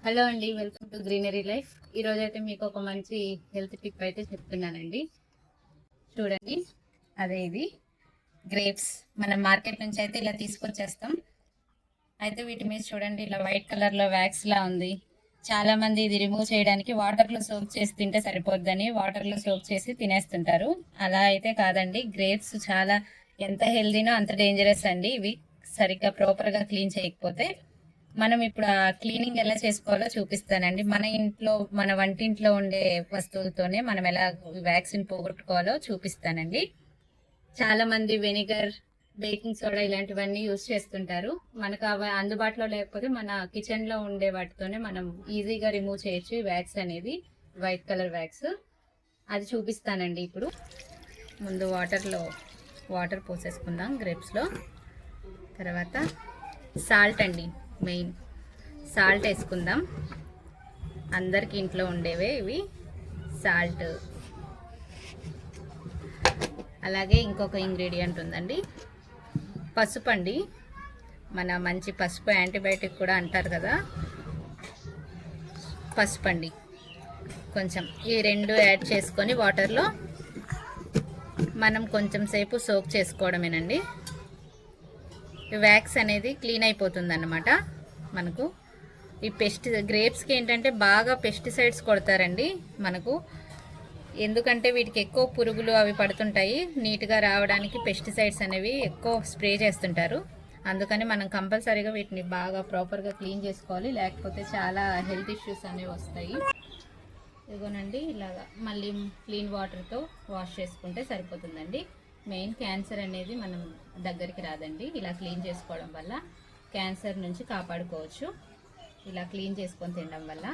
Hello అండి, welcome to greenery life. ఈరోజు అయితే మీకు ఒక మంచి హెల్త్ టిప్ అయితే చెప్తున్నానండి. చూడండి, అదే ఇది గ్రేప్స్. మనం మార్కెట్ నుంచి అయితే ఇలా తీసుకొచ్చేస్తాం. అయితే వీటి మీద చూడండి, ఇలా వైట్ కలర్లో వ్యాక్స్ లా ఉంది. చాలా మంది ఇది రిమూవ్ చేయడానికి వాటర్లో సోక్ చేసి తింటే సరిపోద్దని వాటర్లో సోక్ చేసి తినేస్తుంటారు. అలా అయితే కాదండి, గ్రేప్స్ చాలా ఎంత హెల్దీనో అంత డేంజరస్ అండి. ఇవి సరిగ్గా ప్రాపర్గా క్లీన్ చేయకపోతే. మనం ఇప్పుడు ఆ క్లీనింగ్ ఎలా చేసుకోవాలో చూపిస్తానండి. మన ఇంట్లో, మన వంటింట్లో ఉండే వస్తువులతోనే మనం ఎలా వ్యాక్సిన్ పోగొట్టుకోవాలో చూపిస్తానండి. చాలా మంది వెనిగర్, బేకింగ్ సోడా ఇలాంటివన్నీ యూజ్ చేస్తుంటారు. మనకు అవి అందుబాటులో లేకపోతే మన కిచెన్ లో ఉండే వాటితోనే మనం ఈజీగా రిమూవ్ చేయొచ్చు ఈ వ్యాక్స్ అనేది, వైట్ కలర్ వ్యాక్స్. అది చూపిస్తానండి. ఇప్పుడు ముందు వాటర్ పోసేసుకుందాం గ్రేప్స్లో. తర్వాత సాల్ట్ అండి, మెయిన్ సాల్ట్ వేసుకుందాం. అందరికి ఇంట్లో ఉండేవే ఇవి సాల్ట్. అలాగే ఇంకొక ఇంగ్రీడియంట్ ఉందండి, పసుపు అండి. మన మంచి పసుపు యాంటీబయాటిక్ కూడా అంటారు కదా, పసుపు అండి. కొంచెం ఈ రెండు యాడ్ చేసుకొని వాటర్లో మనం కొంచెం సేపు సోక్ చేసుకోవడమేనండి. వ్యాక్స్ అనేది క్లీన్ అయిపోతుంది అన్నమాట మనకు. ఈ గ్రేప్స్కి ఏంటంటే బాగా పెస్టిసైడ్స్ కొడతారండి మనకు. ఎందుకంటే వీటికి ఎక్కువ పురుగులు అవి పడుతుంటాయి. నీట్గా రావడానికి పెస్టిసైడ్స్ అనేవి ఎక్కువ స్ప్రే చేస్తుంటారు. అందుకని మనం కంపల్సరీగా వీటిని బాగా ప్రాపర్గా క్లీన్ చేసుకోవాలి, లేకపోతే చాలా హెల్త్ ఇష్యూస్ అనేవి వస్తాయి. ఇదిగోనండి, ఇలాగా మళ్ళీ క్లీన్ వాటర్తో వాష్ చేసుకుంటే సరిపోతుందండి. మెయిన్ క్యాన్సర్ అనేది మనం దగ్గరికి రాదండి. ఇలా క్లీన్ చేసుకోవడం వల్ల క్యాన్సర్ నుంచి కాపాడుకోవచ్చు, ఇలా క్లీన్ చేసుకొని తినడం వల్ల.